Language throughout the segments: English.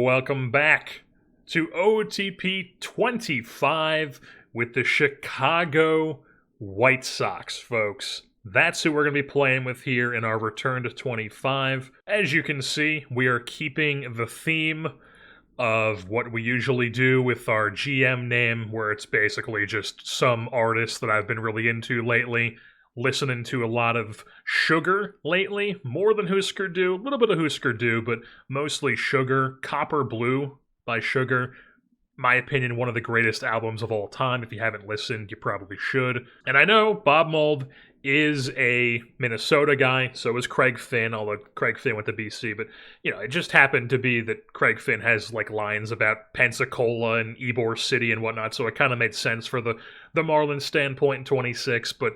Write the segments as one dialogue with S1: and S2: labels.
S1: welcome back to OOTP 25 with the Chicago White Sox, folks. That's who we're going to be playing with here in our return to 25. As you can see, we are keeping the theme of what we usually do with our GM name, where it's basically just some artist that I've been really into lately. Listening to a lot of Sugar lately, more than Husker Du, a little bit of Husker Du, but mostly Sugar. Copper Blue by Sugar. My opinion, one of the greatest albums of all time. If you haven't listened, you probably should. And I know Bob Mould is a Minnesota guy, so is Craig Finn, although Craig Finn went to BC, but, it just happened to be that Craig Finn has, lines about Pensacola and Ybor City and whatnot, so it kind of made sense for the Marlins standpoint in 26, but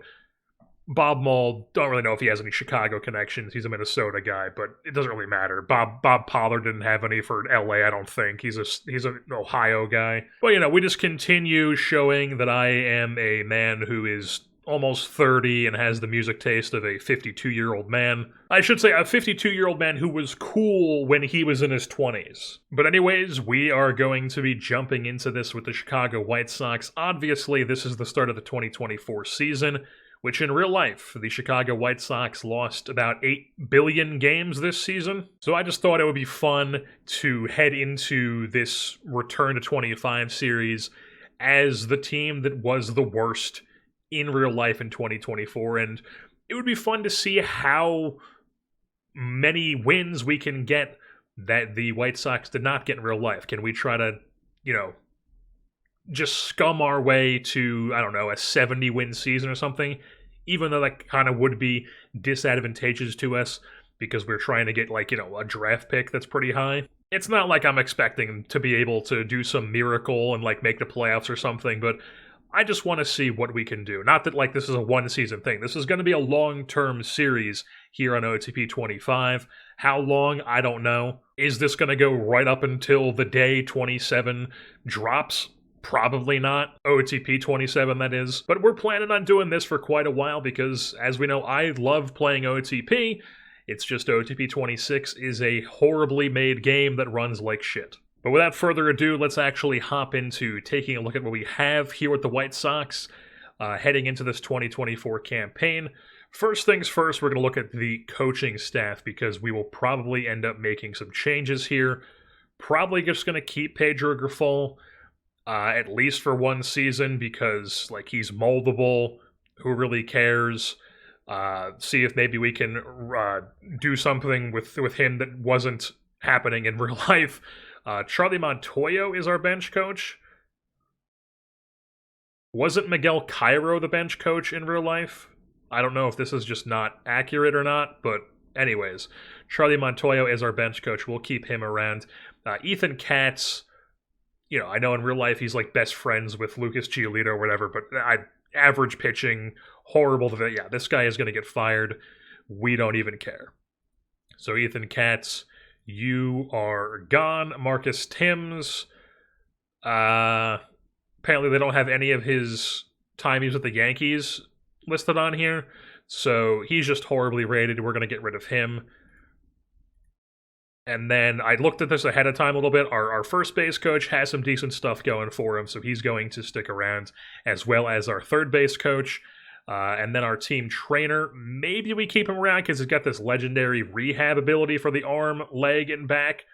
S1: Bob Mould, don't really know if he has any Chicago connections. He's a Minnesota guy, but it doesn't really matter. Bob Pollard didn't have any for LA, I don't think. He's an Ohio guy. But, we just continue showing that I am a man who is almost 30 and has the music taste of a 52-year-old man. I should say a 52-year-old man who was cool when he was in his 20s. But anyways, we are going to be jumping into this with the Chicago White Sox. Obviously, this is the start of the 2024 season, which in real life, the Chicago White Sox lost about 8 billion games this season. So I just thought it would be fun to head into this Return to 25 series as the team that was the worst in real life in 2024. And it would be fun to see how many wins we can get that the White Sox did not get in real life. Can we try to, just scum our way to, a 70-win season or something, even though that kind of would be disadvantageous to us because we're trying to get, a draft pick that's pretty high. It's not like I'm expecting to be able to do some miracle and, make the playoffs or something, but I just want to see what we can do. Not that, this is a one-season thing. This is going to be a long-term series here on OTP 25. How long? I don't know. Is this going to go right up until the day 27 drops? Probably not. OTP 27, that is. But we're planning on doing this for quite a while because, as we know, I love playing OTP. It's just OTP 26 is a horribly made game that runs like shit. But without further ado, let's actually hop into taking a look at what we have here with the White Sox heading into this 2024 campaign. First things first, we're going to look at the coaching staff because we will probably end up making some changes here. Probably just going to keep Pedro Grifol at least for one season because, he's moldable. Who really cares? See if maybe we can do something with him that wasn't happening in real life. Charlie Montoyo is our bench coach. Wasn't Miguel Cairo the bench coach in real life? I don't know if this is just not accurate or not, but anyways, Charlie Montoyo is our bench coach. We'll keep him around. Ethan Katz, I know in real life he's best friends with Lucas Giolito or whatever, but average pitching, horrible. Yeah, this guy is going to get fired. We don't even care. So Ethan Katz, you are gone. Marcus Timms, apparently they don't have any of his time he was with the Yankees listed on here, so he's just horribly rated. We're going to get rid of him. And then I looked at this ahead of time a little bit. Our first base coach has some decent stuff going for him, so he's going to stick around, as well as our third base coach. And then our team trainer, maybe we keep him around because he's got this legendary rehab ability for the arm, leg, and back.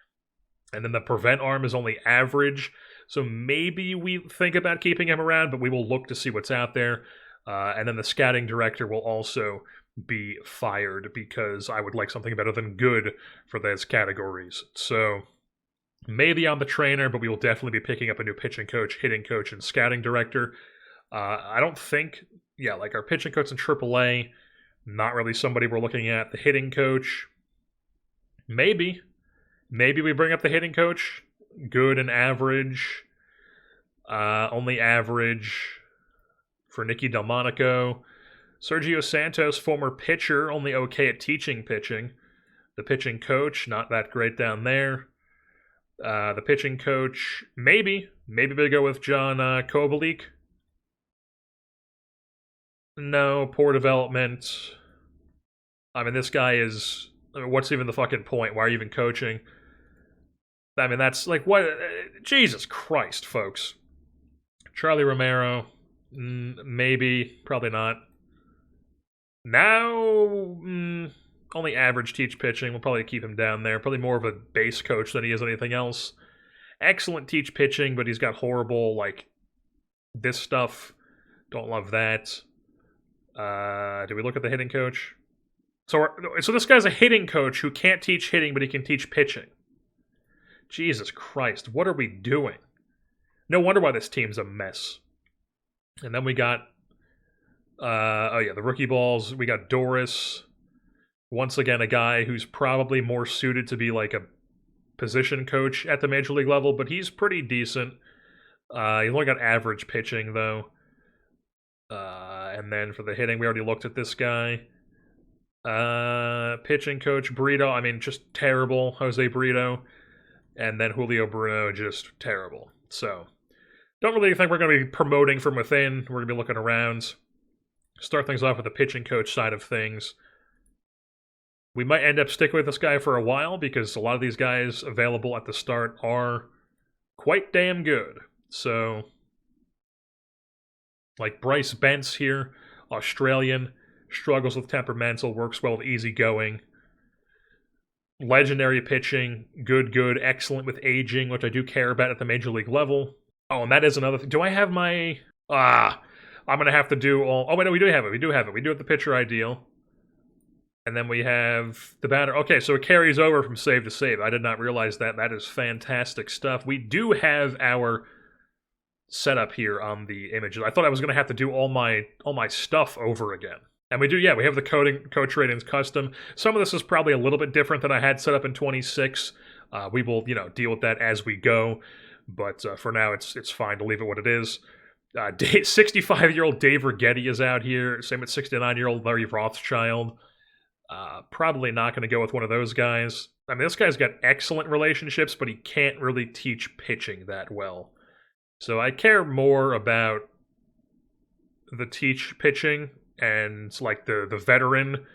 S1: And then the prevent arm is only average. So maybe we think about keeping him around, but we will look to see what's out there. And then the scouting director will also be fired because I would like something better than good for those categories. So maybe I'm the trainer, but we will definitely be picking up a new pitching coach, hitting coach, and scouting director. I don't think... Yeah, our pitching coach in AAA, not really somebody we're looking at. The hitting coach, maybe. Maybe we bring up the hitting coach. Good and average. Only average for Nicky Delmonico. Sergio Santos, former pitcher, only okay at teaching pitching. The pitching coach, not that great down there. The pitching coach, maybe. Maybe we go with John Kovalik. No, poor development. I mean, this guy is... what's even the fucking point? Why are you even coaching? I mean, that's like, what? Jesus Christ, folks. Charlie Romero, maybe, probably not. Now, only average teach pitching. We'll probably keep him down there. Probably more of a base coach than he is anything else. Excellent teach pitching, but he's got horrible, like, this stuff. Don't love that. Do we look at the hitting coach? So this guy's a hitting coach who can't teach hitting, but he can teach pitching. Jesus Christ, what are we doing? No wonder why this team's a mess. And then we got, the rookie balls. We got Doris. Once again, a guy who's probably more suited to be like a position coach at the major league level, but he's pretty decent. He's only got average pitching, though. And then for the hitting, we already looked at this guy. Pitching coach, Brito, I mean, just terrible. Jose Brito. And then Julio Bruno, just terrible. So, don't really think we're going to be promoting from within. We're going to be looking around. Start things off with the pitching coach side of things. We might end up sticking with this guy for a while because a lot of these guys available at the start are quite damn good. So, like Bryce Bentz here, Australian, struggles with temperamental, works well with easygoing. Legendary pitching, good, excellent with aging, which I do care about at the major league level. Oh, and that is another thing. Do I have my... I'm going to have to do all... Oh, wait, no, we do have it. We do have the pitcher ideal. And then we have the batter. Okay, so it carries over from save to save. I did not realize that. That is fantastic stuff. We do have our setup here on the images. I thought I was going to have to do all my stuff over again. And we do, we have the coach ratings custom. Some of this is probably a little bit different than I had set up in 26. We will, deal with that as we go. But for now, it's fine to leave it what it is. 65-year-old Dave Righetti is out here. Same with 69-year-old Larry Rothschild. Probably not going to go with one of those guys. I mean, this guy's got excellent relationships, but he can't really teach pitching that well. So I care more about the teach pitching and like the veteran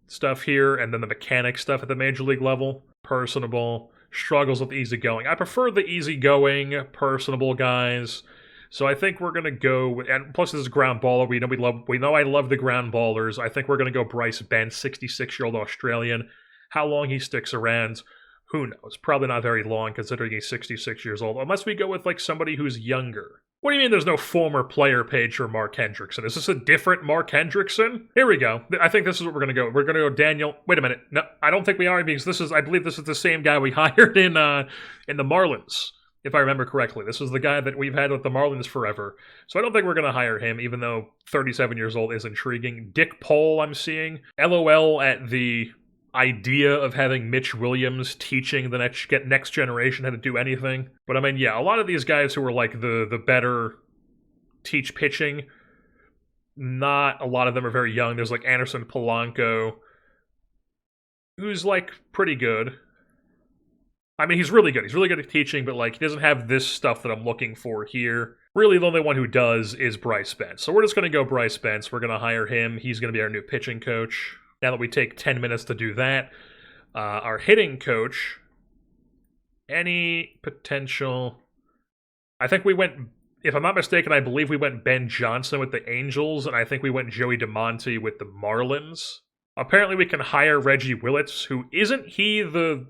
S1: stuff here, and then the mechanic stuff at the major league level. Personable, struggles with easygoing. I prefer the easygoing, personable guys. So I think we're gonna go, and plus this is ground baller. We know I love the ground ballers. I think we're gonna go Bryce Bentz, 66-year-old Australian. How long he sticks around, who knows? Probably not very long, considering he's 66 years old. Unless we go with like somebody who's younger. What do you mean there's no former player page for Mark Hendrickson? Is this a different Mark Hendrickson? Here we go. I think this is what we're going to go. We're going to go Daniel. Wait a minute. No, I don't think we are, because I believe this is the same guy we hired in the Marlins, if I remember correctly. This is the guy that we've had with the Marlins forever. So I don't think we're going to hire him, even though 37 years old is intriguing. Dick Pohl, I'm seeing. LOL at the idea of having Mitch Williams teaching the next generation how to do anything. But I mean, a lot of these guys who are like the better teach pitching, not a lot of them are very young. There's like Anderson Polanco, who's like pretty good. I mean, he's really good. He's really good at teaching, but like he doesn't have this stuff that I'm looking for here. Really, the only one who does is Bryce Bentz. So we're just going to go Bryce Bentz. We're going to hire him. He's going to be our new pitching coach. Now that we take 10 minutes to do that, our hitting coach, any potential... I think we went, if I'm not mistaken, I believe we went Ben Johnson with the Angels, and I think we went Joey DeMonte with the Marlins. Apparently we can hire Reggie Willits, who isn't he the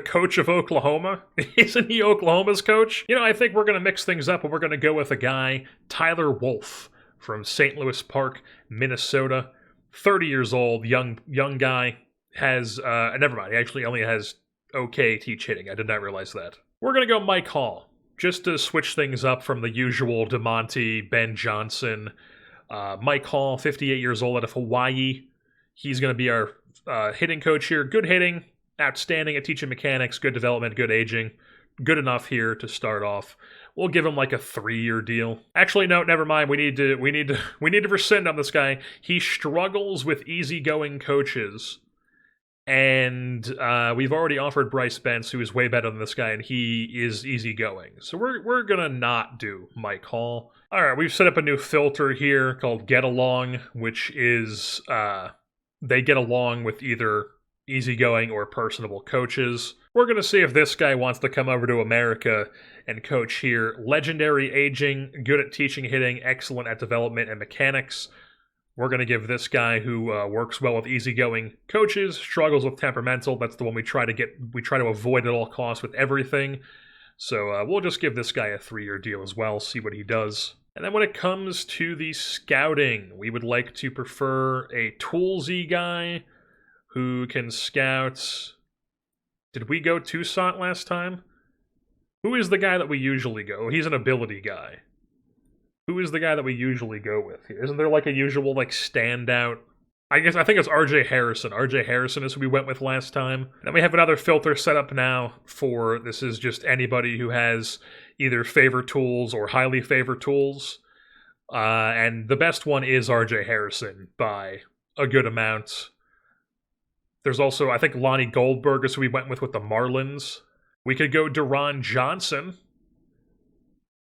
S1: coach of Oklahoma? Isn't he Oklahoma's coach? I think we're going to mix things up, and we're going to go with a guy, Tyler Wolff, from St. Louis Park, Minnesota. 30 years old, young guy, has, never mind, he actually only has okay teach hitting. I did not realize that. We're going to go Mike Hall, just to switch things up from the usual DeMonte, Ben Johnson. Mike Hall, 58 years old, out of Hawaii. He's going to be our hitting coach here. Good hitting, outstanding at teaching mechanics, good development, good aging. Good enough here to start off. We'll give him like a 3-year deal. Actually, no, never mind. We need to rescind on this guy. He struggles with easygoing coaches, and we've already offered Bryce Bentz, who is way better than this guy, and he is easygoing. So we're gonna not do Mike Hall. All right, we've set up a new filter here called Get Along, which is they get along with either easygoing or personable coaches. We're going to see if this guy wants to come over to America and coach here. Legendary aging, good at teaching hitting, excellent at development and mechanics. We're going to give this guy who works well with easygoing coaches, struggles with temperamental. That's the one we try to avoid at all costs with everything. So we'll just give this guy a 3-year deal as well, see what he does. And then when it comes to the scouting, we would like to prefer a toolsy guy who can scout. Did we go Toussaint last time? Who is the guy that we usually go? He's an ability guy. Who is the guy that we usually go with here? Isn't there like a usual like standout? I think it's RJ Harrison. RJ Harrison is who we went with last time. And then we have another filter set up now for, this is just anybody who has either favor tools or highly favor tools. And the best one is RJ Harrison by a good amount. There's also, I think, Lonnie Goldberg is who we went with the Marlins. We could go Deron Johnson.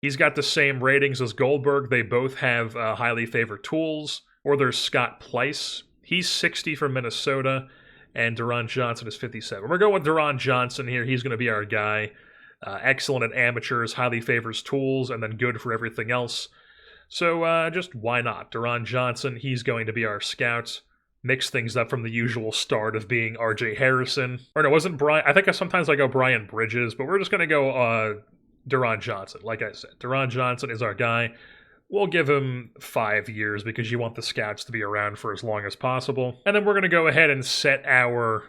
S1: He's got the same ratings as Goldberg. They both have highly favored tools. Or there's Scott Pleiss. He's 60 from Minnesota, and Deron Johnson is 57. We're going with Deron Johnson here. He's going to be our guy. Excellent at amateurs, highly favors tools, and then good for everything else. So just why not? Deron Johnson, he's going to be our scout. Mix things up from the usual start of being RJ Harrison. Or no, it wasn't Brian. I think sometimes I go Brian Bridges, but we're just going to go Deron Johnson. Like I said, Deron Johnson is our guy. We'll give him 5 years because you want the scouts to be around for as long as possible. And then we're going to go ahead and set our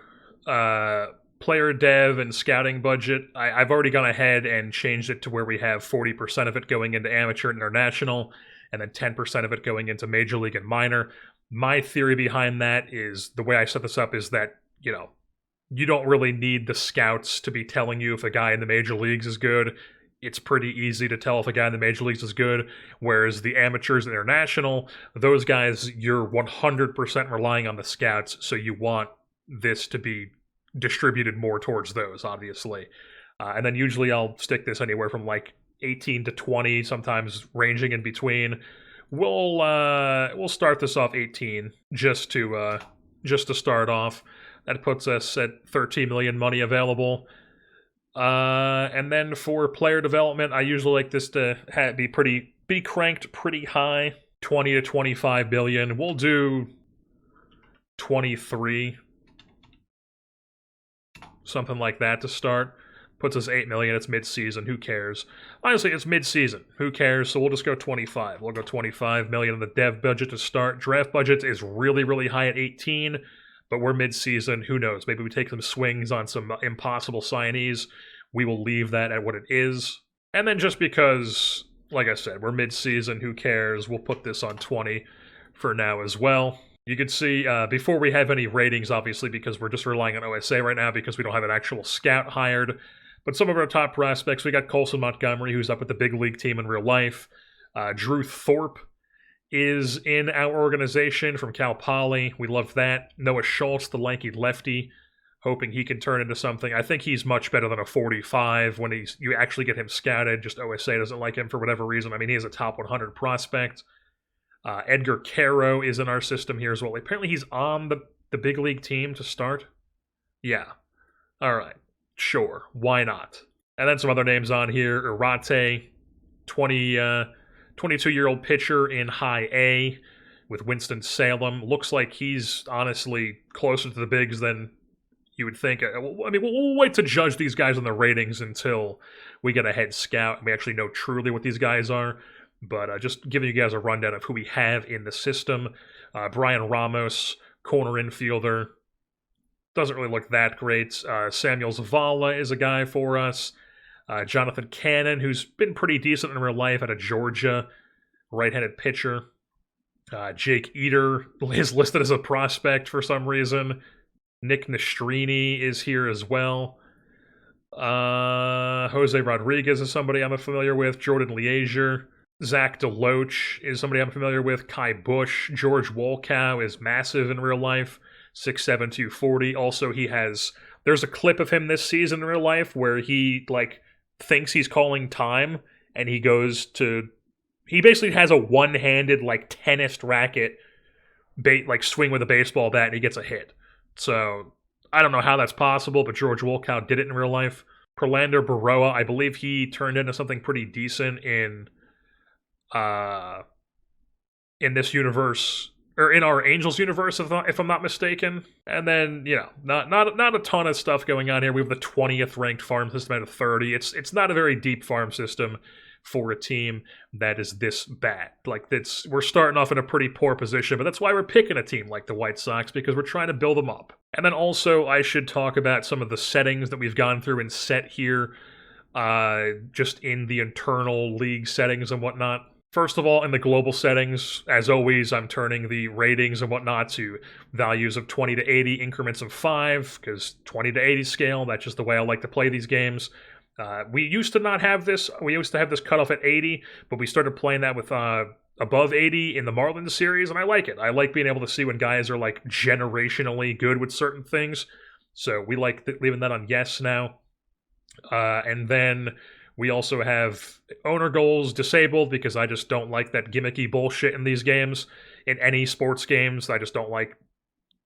S1: player dev and scouting budget. I've already gone ahead and changed it to where we have 40% of it going into amateur and international, and then 10% of it going into major league and minor. My theory behind that is, the way I set this up is that, you don't really need the scouts to be telling you if a guy in the major leagues is good. It's pretty easy to tell if a guy in the major leagues is good, whereas the amateurs and international, those guys, you're 100% relying on the scouts, so you want this to be distributed more towards those, obviously. And then usually I'll stick this anywhere from like 18 to 20, sometimes ranging in between. We'll start this off 18 just to start off. That puts us at 13 million money available. And then for player development, I usually like this to be cranked pretty high, 20 to 25 billion. We'll do 23, something like that to start. Puts us 8 million. It's mid-season. Who cares? Honestly, it's mid-season. Who cares? So we'll just go 25. We'll go 25 million in the dev budget to start. Draft budget is really, really high at 18. But we're mid-season. Who knows? Maybe we take some swings on some impossible signees. We will leave that at what it is. And then just because, like I said, we're mid-season, who cares? We'll put this on 20 for now as well. You can see, before we have any ratings, obviously, because we're just relying on OSA right now because we don't have an actual scout hired. But some of our top prospects, we got Colson Montgomery, who's up with the big league team in real life. Drew Thorpe is in our organization from Cal Poly. We love that. Noah Schultz, the lanky lefty, hoping he can turn into something. I think he's much better than a 45 when you actually get him scouted. Just OSA doesn't like him for whatever reason. I mean, he is a top 100 prospect. Edgar Caro is in our system here as well. Apparently he's on the big league team to start. Yeah. All right. Sure. Why not? And then some other names on here. Urate, 22-year-old pitcher in high A with Winston-Salem. Looks like he's honestly closer to the bigs than you would think. I mean, we'll wait to judge these guys on the ratings until we get a head scout and we actually know truly what these guys are. But just giving you guys a rundown of who we have in the system. Brian Ramos, corner infielder. Doesn't really look that great. Samuel Zavala is a guy for us. Jonathan Cannon, who's been pretty decent in real life out of Georgia, right-handed pitcher. Jake Eater is listed as a prospect for some reason. Nick Nastrini is here as well. Jose Rodriguez is somebody I'm familiar with. Jordan Liesier. Zach DeLoach is somebody I'm familiar with. Kai Bush. George Wolkow is massive in real life. 6'7", 240. Also, there's a clip of him this season in real life where he, thinks he's calling time, and he basically has a one-handed, tennis racket, swing with a baseball bat, and he gets a hit. So, I don't know how that's possible, but George Wolkow did it in real life. Perlander Baroa, I believe he turned into something pretty decent in this universe, or in our Angels universe, if I'm not mistaken. And then, not a ton of stuff going on here. We have the 20th ranked farm system out of 30. It's not a very deep farm system for a team that is this bad. Like, we're starting off in a pretty poor position, but that's why we're picking a team like the White Sox, because we're trying to build them up. And then also, I should talk about some of the settings that we've gone through and set here, just in the internal league settings and whatnot. First of all, in the global settings, as always, I'm turning the ratings and whatnot to values of 20 to 80, increments of 5, because 20 to 80 scale, that's just the way I like to play these games. We used to not have this. We used to have this cutoff at 80, but we started playing that with above 80 in the Marlins series, and I like it. I like being able to see when guys are, like, generationally good with certain things, so we like leaving that on yes now. And then we also have owner goals disabled because I just don't like that gimmicky bullshit in these games. In any sports games, I just don't like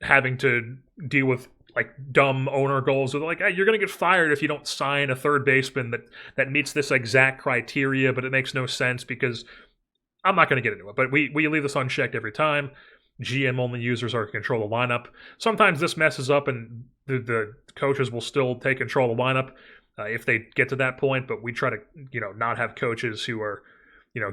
S1: having to deal with, like, dumb owner goals. They're like, hey, you're going to get fired if you don't sign a third baseman that meets this exact criteria, but it makes no sense because I'm not going to get into it. But we leave this unchecked every time. GM-only users are in control of the lineup. Sometimes this messes up and the coaches will still take control of the lineup. If they get to that point, but we try to, not have coaches who are,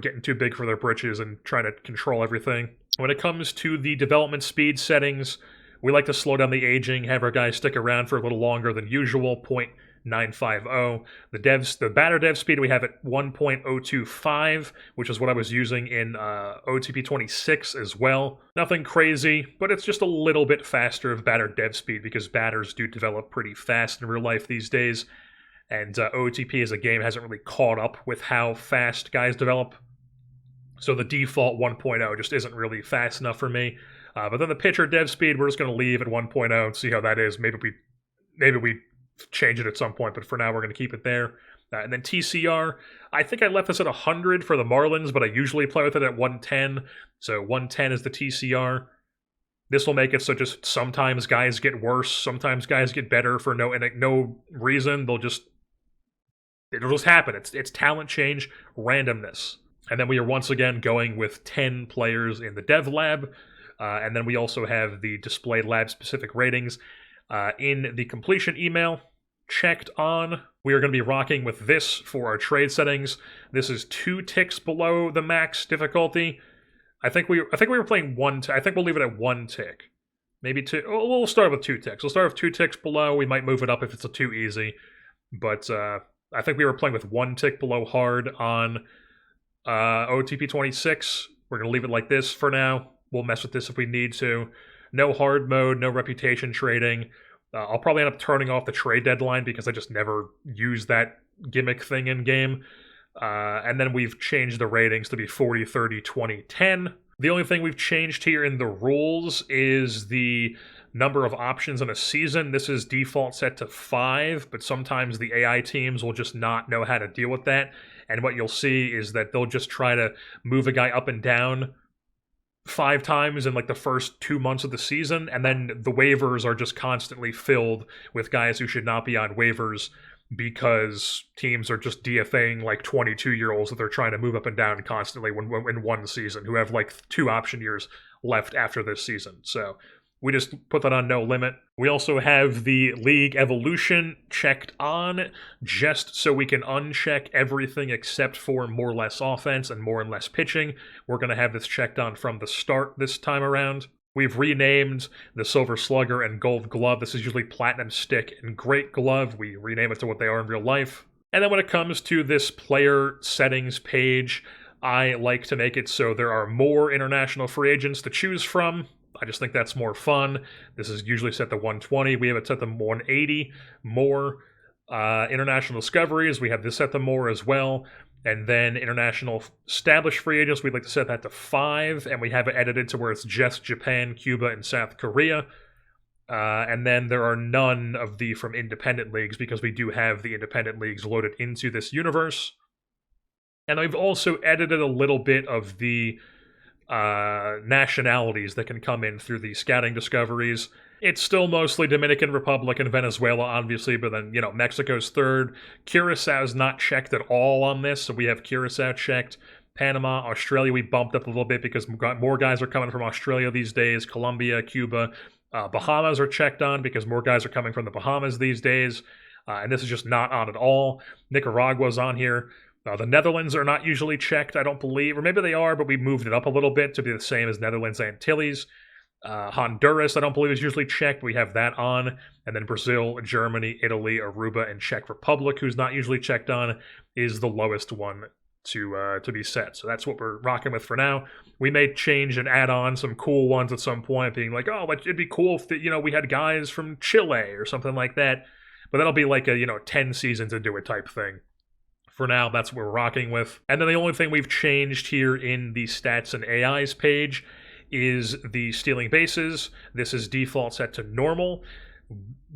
S1: getting too big for their britches and trying to control everything. When it comes to the development speed settings, we like to slow down the aging, have our guys stick around for a little longer than usual, 0.950. The batter dev speed we have at 1.025, which is what I was using in OOTP 26 as well. Nothing crazy, but it's just a little bit faster of batter dev speed because batters do develop pretty fast in real life these days. And OOTP as a game hasn't really caught up with how fast guys develop. So the default 1.0 just isn't really fast enough for me. But then the pitcher dev speed, we're just going to leave at 1.0 and see how that is. Maybe we change it at some point, but for now we're going to keep it there. And then TCR, I think I left this at 100 for the Marlins, but I usually play with it at 110. So 110 is the TCR. This will make it so just sometimes guys get worse, sometimes guys get better for no reason. It'll just happen. It's talent change, randomness. And then we are once again going with 10 players in the dev lab. And then we also have the displayed lab-specific ratings. In the completion email, checked on, we are going to be rocking with this for our trade settings. This is 2 ticks below the max difficulty. I think we were playing 1 tick. I think we'll leave it at 1 tick. Maybe 2. We'll start with 2 ticks. We'll start with 2 ticks below. We might move it up if it's too easy. But I think we were playing with 1 tick below hard on OTP 26. We're going to leave it like this for now. We'll mess with this if we need to. No hard mode, no reputation trading. I'll probably end up turning off the trade deadline because I just never use that gimmick thing in game. And then we've changed the ratings to be 40, 30, 20, 10. The only thing we've changed here in the rules is the number of options in a season. This is default set to 5, but sometimes the AI teams will just not know how to deal with that. And what you'll see is that they'll just try to move a guy up and down 5 times in like the first 2 months of the season, and then the waivers are just constantly filled with guys who should not be on waivers because teams are just DFAing like 22-year-olds that they're trying to move up and down constantly in one season, who have like 2 option years left after this season. So we just put that on no limit. We also have the league evolution checked on just so we can uncheck everything except for more or less offense and more and less pitching. We're going to have this checked on from the start this time around. We've renamed the Silver Slugger and Gold Glove. This is usually Platinum Stick and Great Glove. We rename it to what they are in real life. And then when it comes to this player settings page, I like to make it so there are more international free agents to choose from. I just think that's more fun. This is usually set to 120. We have it set to 180. More international discoveries. We have this set to more as well. And then international established free agents, we'd like to set that to 5. And we have it edited to where it's just Japan, Cuba, and South Korea. And then there are none of the from independent leagues because we do have the independent leagues loaded into this universe. And I've also edited a little bit of the nationalities that can come in through the scouting discoveries. It's still mostly Dominican Republic and Venezuela, obviously, but then, Mexico's third. Curaçao's not checked at all on this, so we have Curaçao checked. Panama, Australia, we bumped up a little bit because more guys are coming from Australia these days. Colombia, Cuba. Bahamas are checked on because more guys are coming from the Bahamas these days. And this is just not on at all. Nicaragua's on here. The Netherlands are not usually checked, I don't believe. Or maybe they are, but we moved it up a little bit to be the same as Netherlands Antilles. Honduras, I don't believe, is usually checked. We have that on. And then Brazil, Germany, Italy, Aruba, and Czech Republic, who's not usually checked on, is the lowest one to be set. So that's what we're rocking with for now. We may change and add on some cool ones at some point, being like, oh, it'd be cool if we had guys from Chile or something like that. But that'll be like a 10 seasons into it type thing. For now, that's what we're rocking with. And then the only thing we've changed here in the stats and AIs page is the stealing bases. This is default set to normal.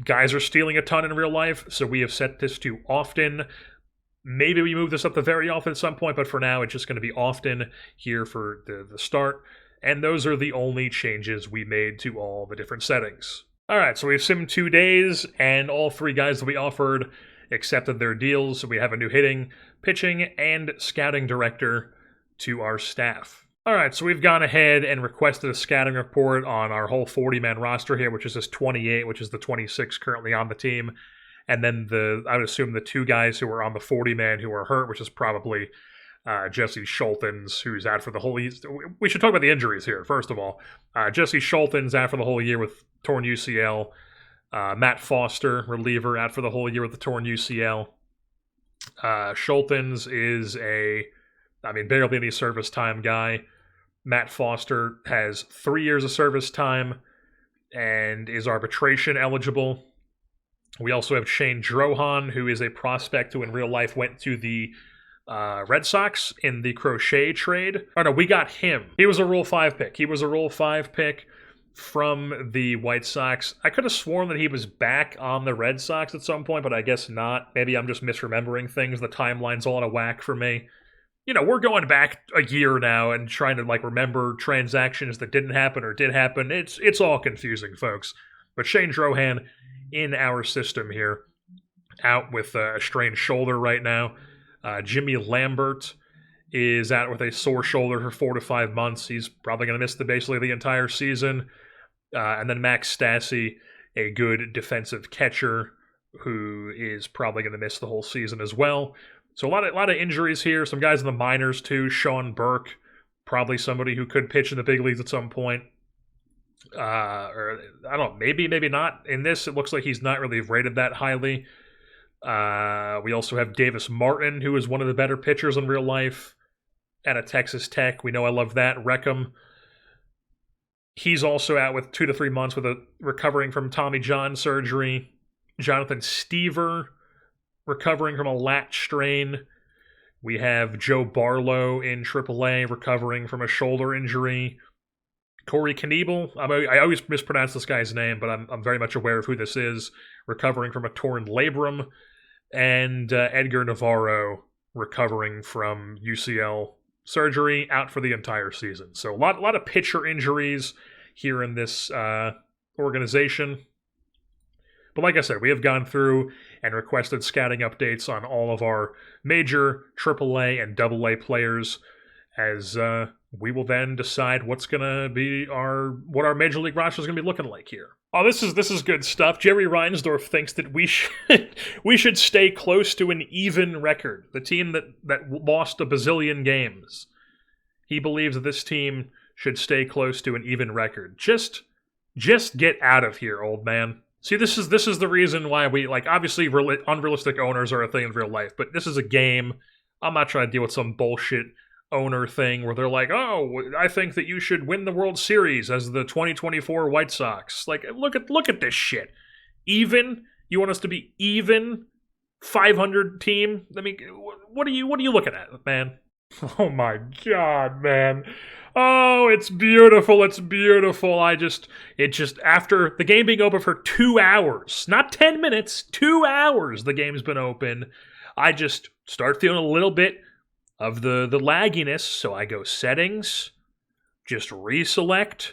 S1: Guys are stealing a ton in real life, so we have set this to often. Maybe we move this up to very often at some point, but for now, it's just going to be often here for the start. And those are the only changes we made to all the different settings. All right, so we've simmed 2 days, and all 3 guys that we offered accepted their deals. So we have a new hitting, pitching, and scouting director to our staff. All right, so we've gone ahead and requested a scouting report on our whole 40-man roster here, which is this 28, which is the 26 currently on the team. And then I would assume the 2 guys who are on the 40-man who are hurt, which is probably Jesse Schultens, who's out for the whole year. We should talk about the injuries here, first of all. Jesse Schultens out for the whole year with torn UCL. Matt Foster, reliever, out for the whole year with the torn UCL. Schultens is barely any service time guy. Matt Foster has 3 years of service time and is arbitration eligible. We also have Shane Drohan, who is a prospect who in real life went to the Red Sox in the Crochet trade. Oh no, we got him. He was a Rule 5 pick. From the White Sox. I could have sworn that he was back on the Red Sox at some point, but I guess not. Maybe I'm just misremembering things. The timeline's all out of whack for me. We're going back a year now and trying to remember transactions that didn't happen or did happen. It's all confusing, folks. But Shane Drohan in our system here, out with a strained shoulder right now. Jimmy Lambert is out with a sore shoulder for 4 to 5 months. He's probably going to miss basically the entire season. And then Max Stassi, a good defensive catcher, who is probably going to miss the whole season as well. So a lot of injuries here. Some guys in the minors too. Sean Burke, probably somebody who could pitch in the big leagues at some point. Or I don't know, maybe not. In this, it looks like he's not really rated that highly. We also have Davis Martin, who is one of the better pitchers in real life at a Texas Tech. We know I love that. Reckham. He's also out with 2 to 3 months with recovering from Tommy John surgery. Jonathan Stever, recovering from a lat strain. We have Joe Barlow in AAA, recovering from a shoulder injury. Corey Knievel, I always mispronounce this guy's name, but I'm very much aware of who this is, recovering from a torn labrum. And Edgar Navarro, recovering from UCL surgery, out for the entire season. So a lot of pitcher injuries here in this organization. But like I said, we have gone through and requested scouting updates on all of our major AAA and AA players, as we will then decide what's going to be what our major league roster is going to be looking like here. Oh, this is good stuff. Jerry Reinsdorf thinks that we should stay close to an even record. The team that lost a bazillion games. He believes that this team should stay close to an even record. Just get out of here, old man. See, this is the reason why we, obviously unrealistic owners are a thing in real life, but this is a game. I'm not trying to deal with some bullshit owner thing where they're like, oh, I think that you should win the World Series as the 2024 White Sox. Look at this shit. Even? You want us to be even? 500 team? I mean, what are you looking at, man? Oh my god, man. Oh, it's beautiful. It's beautiful. It just after the game being open for 2 hours, not 10 minutes, 2 hours the game's been open, I just start feeling a little bit of the lagginess, so I go settings, just reselect,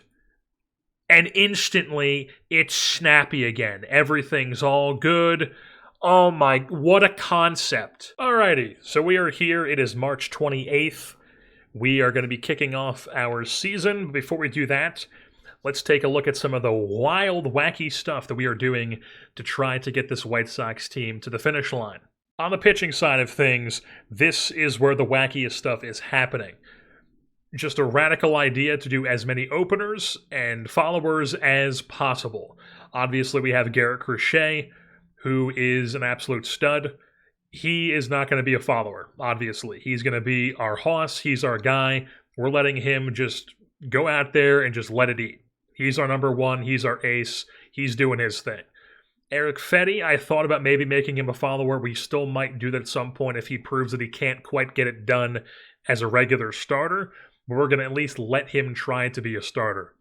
S1: and instantly it's snappy again. Everything's all good. Oh my, what a concept. Alrighty, so we are here. It is March 28th. We are going to be kicking off our season. Before we do that, let's take a look at some of the wild, wacky stuff that we are doing to try to get this White Sox team to the finish line. On the pitching side of things, this is where the wackiest stuff is happening. Just a radical idea to do as many openers and followers as possible. Obviously, we have Garrett Crochet, who is an absolute stud. He is not going to be a follower, obviously. He's going to be our hoss. He's our guy. We're letting him just go out there and just let it eat. He's our number one. He's our ace. He's doing his thing. Eric Fetty, I thought about maybe making him a follower. We still might do that at some point if he proves that he can't quite get it done as a regular starter. But we're going to at least let him try to be a starter.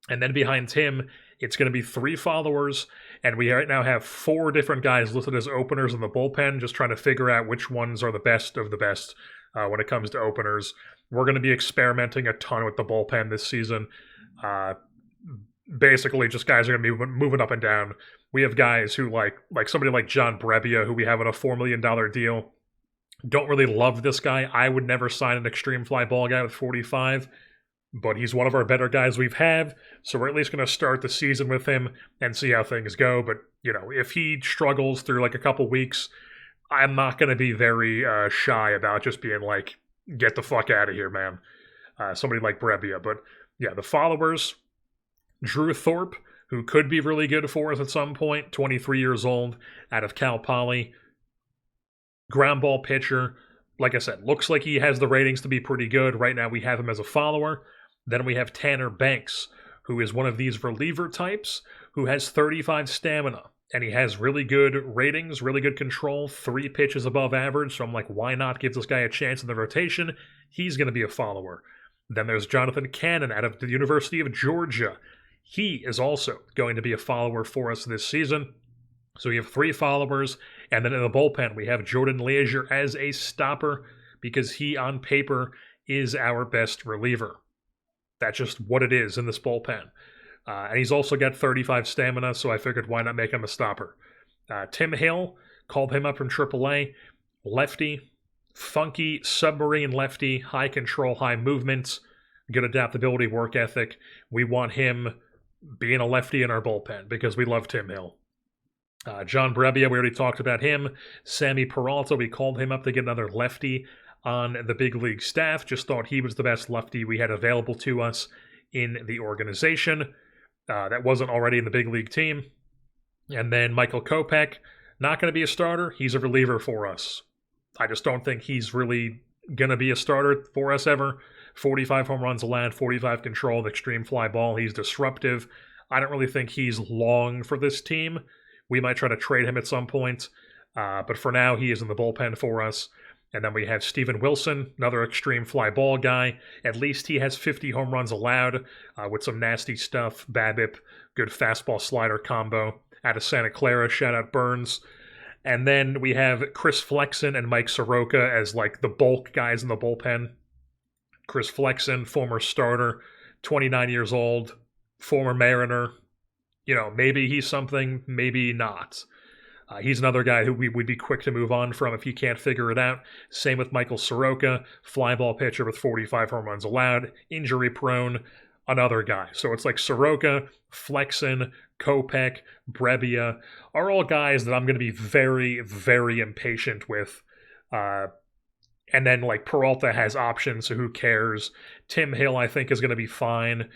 S1: And then behind him, it's going to be 3 followers, and we right now have 4 different guys listed as openers in the bullpen, just trying to figure out which ones are the best of the best when it comes to openers. We're going to be experimenting a ton with the bullpen this season. Basically, just guys are going to be moving up and down. We have guys who, like somebody like John Brebbia, who we have on a $4 million deal. Don't really love this guy. I would never sign an extreme fly ball guy with 45. But he's one of our better guys we've had, so we're at least going to start the season with him and see how things go. But, if he struggles through like a couple weeks, I'm not going to be very shy about just being like, get the fuck out of here, man. Somebody like Brebbia. But, yeah, the followers, Drew Thorpe, who could be really good for us at some point, 23 years old, out of Cal Poly. Ground ball pitcher. Like I said, looks like he has the ratings to be pretty good. Right now we have him as a follower. Then we have Tanner Banks, who is one of these reliever types, who has 35 stamina, and he has really good ratings, really good control, 3 pitches above average, so I'm like, why not give this guy a chance in the rotation? He's going to be a follower. Then there's Jonathan Cannon out of the University of Georgia. He is also going to be a follower for us this season. So we have 3 followers, and then in the bullpen, we have Jordan Leisure as a stopper, because he, on paper, is our best reliever. That's just what it is in this bullpen. And he's also got 35 stamina, so I figured why not make him a stopper. Tim Hill, called him up from AAA. Lefty, funky, submarine lefty, high control, high movement, good adaptability, work ethic. We want him being a lefty in our bullpen because we love Tim Hill. John Brebbia, we already talked about him. Sammy Peralta, we called him up to get another lefty on the big league staff. Just thought he was the best lefty we had available to us in the organization. That wasn't already in the big league team. And then Michael Kopech, not going to be a starter. He's a reliever for us. I just don't think he's really going to be a starter for us ever. 45 home runs allowed, 45 controlled, extreme fly ball. He's disruptive. I don't really think he's long for this team. We might try to trade him at some point. But for now, he is in the bullpen for us. And then we have Steven Wilson, another extreme fly ball guy. At least he has 50 home runs allowed with some nasty stuff. BABIP, good fastball slider combo. Out of Santa Clara, shout out Burns. And then we have Chris Flexen and Mike Soroka as like the bulk guys in the bullpen. Chris Flexen, former starter, 29 years old, former Mariner. Maybe he's something, maybe not. He's another guy who we would be quick to move on from if he can't figure it out. Same with Michael Soroka, fly ball pitcher with 45 home runs allowed, injury prone, another guy. So it's like Soroka, Flexen, Kopech, Brebbia are all guys that I'm going to be very, very impatient with. And then like Peralta has options, so who cares? Tim Hill, I think, is going to be fine.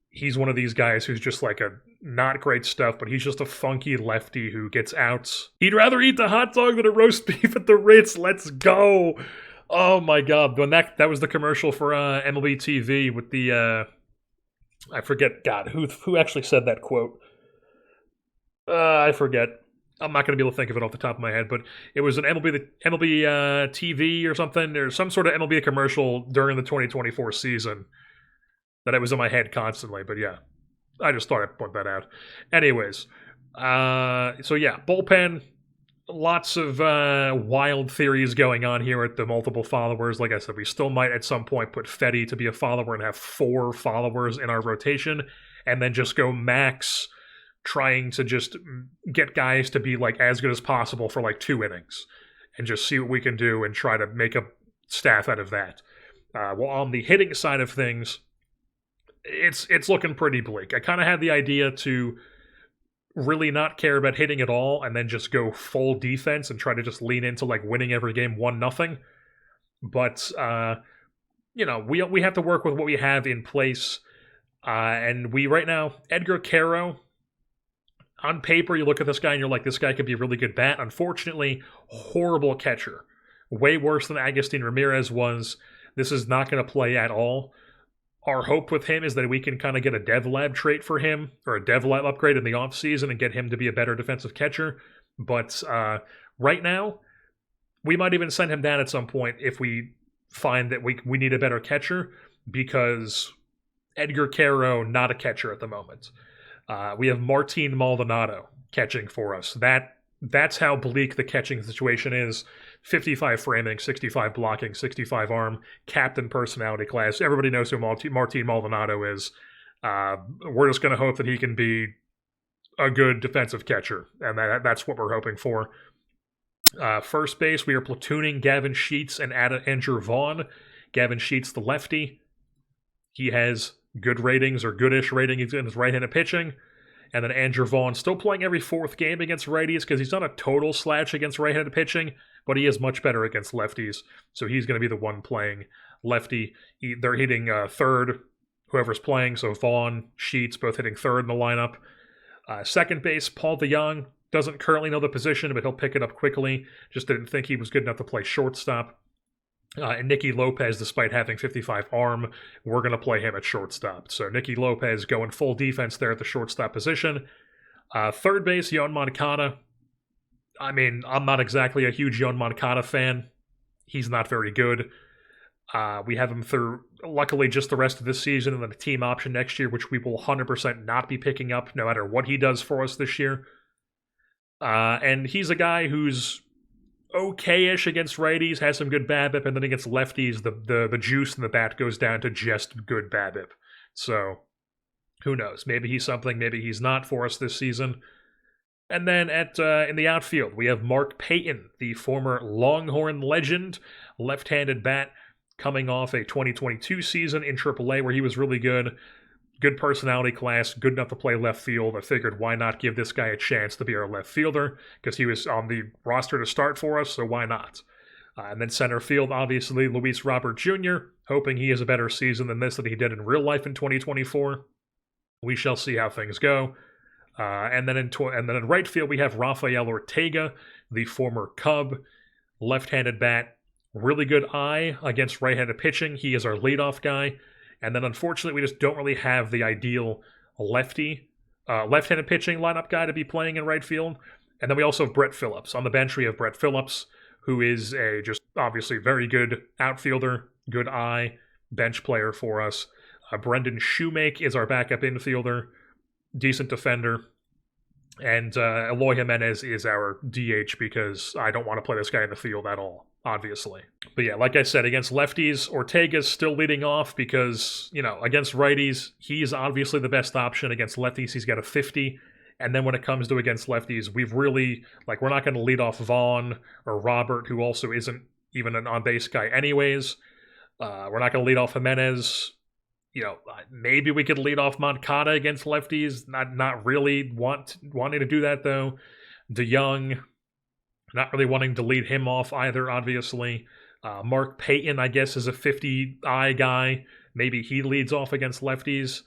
S1: He's one of these guys who's just like a not great stuff, but he's just a funky lefty who gets outs. He'd rather eat the hot dog than a roast beef at the Ritz. Let's go. Oh my God. When that was the commercial for MLB TV with the, I forget, God, who actually said that quote? I forget. I'm not going to be able to think of it off the top of my head, but it was an MLB TV or something, or some sort of MLB commercial during the 2024 season that it was in my head constantly. But yeah, I just thought I'd point that out. Anyways, so yeah, bullpen, lots of wild theories going on here at the multiple followers. Like I said, we still might at some point put Fetty to be a follower and have 4 followers in our rotation. and then just go max trying to just get guys to be like as good as possible for like 2 innings and just see what we can do and try to make a staff out of that. Well, on the hitting side of things, it's looking pretty bleak. I kind of had the idea to really not care about hitting at all and then just go full defense and try to just lean into like winning every game 1-0. But we have to work with what we have in place. And we right now, Edgar Quero, on paper, you look at this guy and you're like, this guy could be a really good bat. Unfortunately, horrible catcher. Way worse than Agustin Ramirez was. This is not going to play at all. Our hope with him is that we can kind of get a dev lab trait for him, or a dev lab upgrade in the offseason and get him to be a better defensive catcher. But right now, we might even send him down at some point if we find that we need a better catcher, because Edgar Quero, not a catcher at the moment. We have Martin Maldonado catching for us. That's how bleak the catching situation is. 55 framing, 65 blocking, 65 arm, captain personality class. Everybody knows who Martin Maldonado is. We're just going to hope that he can be a good defensive catcher, and that's what we're hoping for. First base, we are platooning Gavin Sheets and Andrew Vaughn. Gavin Sheets, the lefty. He has good ratings, or goodish ratings in his right-handed pitching. And then Andrew Vaughn still playing every 4th game against righties because he's not a total slouch against right-handed pitching, but he is much better against lefties. So he's going to be the one playing lefty. They're hitting third, whoever's playing. So Vaughn, Sheets, both hitting third in the lineup. Second base, Paul DeYoung doesn't currently know the position, but he'll pick it up quickly. Just didn't think he was good enough to play shortstop. And Nicky Lopez, despite having 55 arm, we're going to play him at shortstop. So Nicky Lopez going full defense there at the shortstop position. Third base, Yoan Moncada. I mean, I'm not exactly a huge Yoan Moncada fan. He's not very good. We have him through, luckily, just the rest of this season and then a team option next year, which we will 100% not be picking up no matter what he does for us this year. And he's a guy who's okay-ish against righties, has some good BABIP, and then against lefties, the juice in the bat goes down to just good BABIP. So, who knows? Maybe he's something, maybe he's not for us this season. And then in the outfield, we have Mark Payton, the former Longhorn legend, left-handed bat, coming off a 2022 season in AAA where he was really good. Good personality class, good enough to play left field. I figured, why not give this guy a chance to be our left fielder? Because he was on the roster to start for us, so why not? And then center field, obviously, Luis Robert Jr., hoping he has a better season than this that he did in real life in 2024. We shall see how things go. And then in right field, we have Rafael Ortega, the former Cub, left-handed bat, really good eye against right-handed pitching. He is our leadoff guy. And then, unfortunately, we just don't really have the ideal left-handed pitching lineup guy to be playing in right field. And then we also have Brett Phillips. On the bench, we have Brett Phillips, who is a just obviously very good outfielder, good eye, bench player for us. Brendan Shoemake is our backup infielder, decent defender. And Eloy Jimenez is our DH because I don't want to play this guy in the field at all, obviously. But yeah, like I said, against lefties, Ortega's still leading off because, against righties, he's obviously the best option. Against lefties, he's got a 50. And then when it comes to against lefties, we've really, we're not going to lead off Vaughn or Robert, who also isn't even an on-base guy anyways. We're not going to lead off Jimenez. Maybe we could lead off Moncada against lefties. Not really wanting to do that, though. DeYoung, not really wanting to lead him off either, obviously. Mark Payton, I guess, is a 50-eye guy. Maybe he leads off against lefties.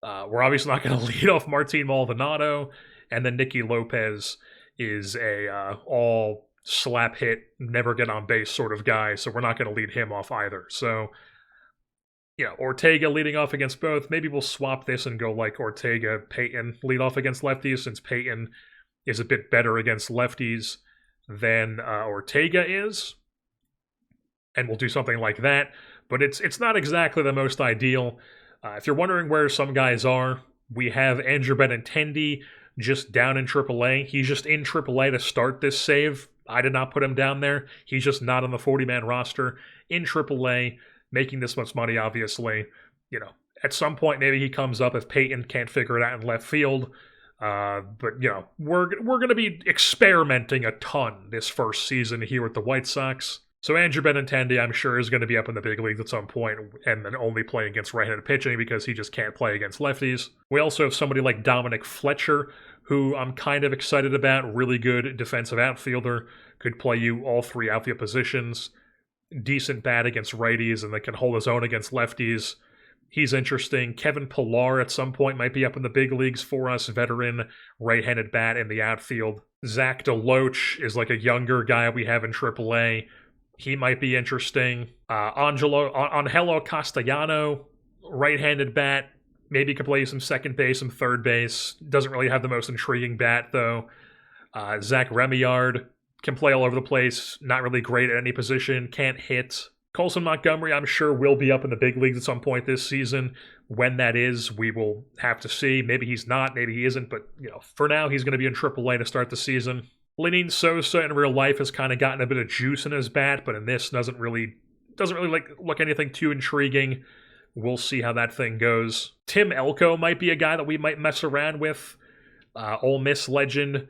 S1: We're obviously not going to lead off Martin Maldonado. And then Nicky Lopez is a all slap hit, never get on base sort of guy, so we're not going to lead him off either. So, Ortega leading off against both. Maybe we'll swap this and go like Ortega, Payton lead off against lefties, since Payton is a bit better against lefties than Ortega is. And we'll do something like that. But it's not exactly the most ideal. If you're wondering where some guys are, we have Andrew Benintendi just down in AAA. He's just in AAA to start this save. I did not put him down there. He's just not on the 40-man roster in AAA. Making this much money, obviously, At some point, maybe he comes up if Peyton can't figure it out in left field. But, we're going to be experimenting a ton this first season here with the White Sox. So Andrew Benintendi, I'm sure, is going to be up in the big leagues at some point and then only play against right-handed pitching because he just can't play against lefties. We also have somebody like Dominic Fletcher, who I'm kind of excited about. Really good defensive outfielder. Could play you all three outfield positions. Decent bat against righties and that can hold his own against lefties. He's interesting. Kevin Pillar at some point might be up in the big leagues for us. Veteran right-handed bat in the outfield. Zach DeLoach is like a younger guy we have in AAA. He might be interesting. Angelo Castellano, right-handed bat. Maybe could play some second base, some third base. Doesn't really have the most intriguing bat, though. Zach Remillard can play all over the place. Not really great at any position. Can't hit. Colson Montgomery, I'm sure, will be up in the big leagues at some point this season. When that is, we will have to see. Maybe he's not, maybe he isn't, but for now, he's going to be in AAA to start the season. Lenyn Sosa in real life has kind of gotten a bit of juice in his bat, but in this doesn't really look anything too intriguing. We'll see how that thing goes. Tim Elko might be a guy that we might mess around with. Ole Miss legend,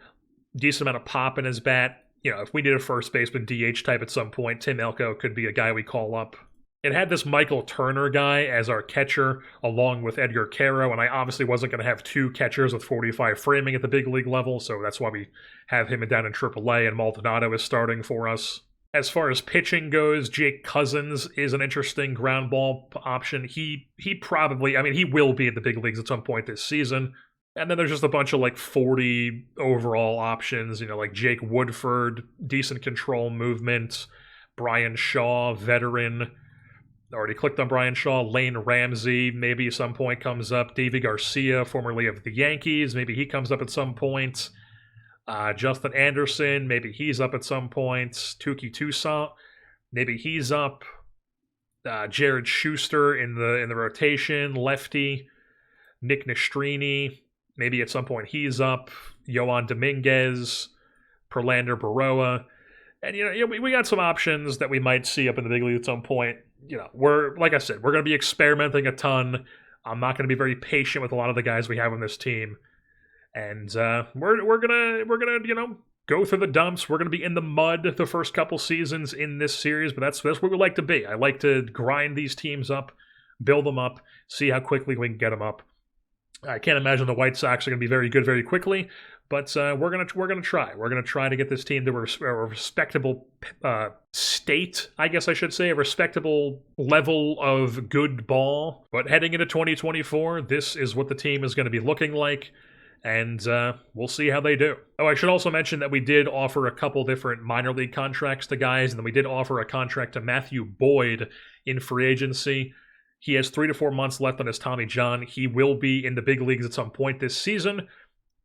S1: decent amount of pop in his bat. If we need a first baseman DH type at some point, Tim Elko could be a guy we call up. It had this Michael Turner guy as our catcher, along with Edgar Quero, and I obviously wasn't going to have two catchers with 45 framing at the big league level, so that's why we have him down in AAA, and Maldonado is starting for us. As far as pitching goes, Jake Cousins is an interesting ground ball option. He will be in the big leagues at some point this season. And then there's just a bunch of 40 overall options, like Jake Woodford, decent control movement, Brian Shaw, veteran. Already clicked on Brian Shaw. Lane Ramsey, maybe at some point comes up. Davey Garcia, formerly of the Yankees, maybe he comes up at some point. Justin Anderson, maybe he's up at some point. Tuki Toussaint, maybe he's up. Jared Schuster in the rotation, lefty. Nick Nastrini, maybe at some point he's up. Yohan Dominguez, Perlander Baroa. And, we got some options that we might see up in the big league at some point. Like I said, we're going to be experimenting a ton. I'm not going to be very patient with a lot of the guys we have on this team. And we're gonna go through the dumps. We're gonna be in the mud the first couple seasons in this series, but that's what we like to be. I like to grind these teams up, build them up, see how quickly we can get them up. I can't imagine the White Sox are gonna be very good very quickly, but we're gonna try. We're gonna try to get this team to a respectable state, I guess I should say, a respectable level of good ball. But heading into 2024, this is what the team is going to be looking like. And we'll see how they do. Oh, I should also mention that we did offer a couple different minor league contracts to guys, and then we did offer a contract to Matthew Boyd in free agency. He has 3 to 4 months left on his Tommy John. He will be in the big leagues at some point this season.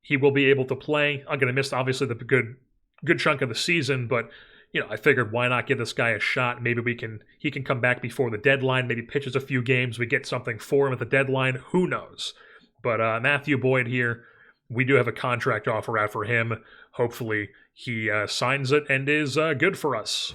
S1: He will be able to play. I'm going to miss, obviously, the good chunk of the season, but I figured why not give this guy a shot? Maybe he can come back before the deadline, maybe pitches a few games, we get something for him at the deadline. Who knows? But Matthew Boyd here, we do have a contract offer out for him. Hopefully he signs it and is good for us.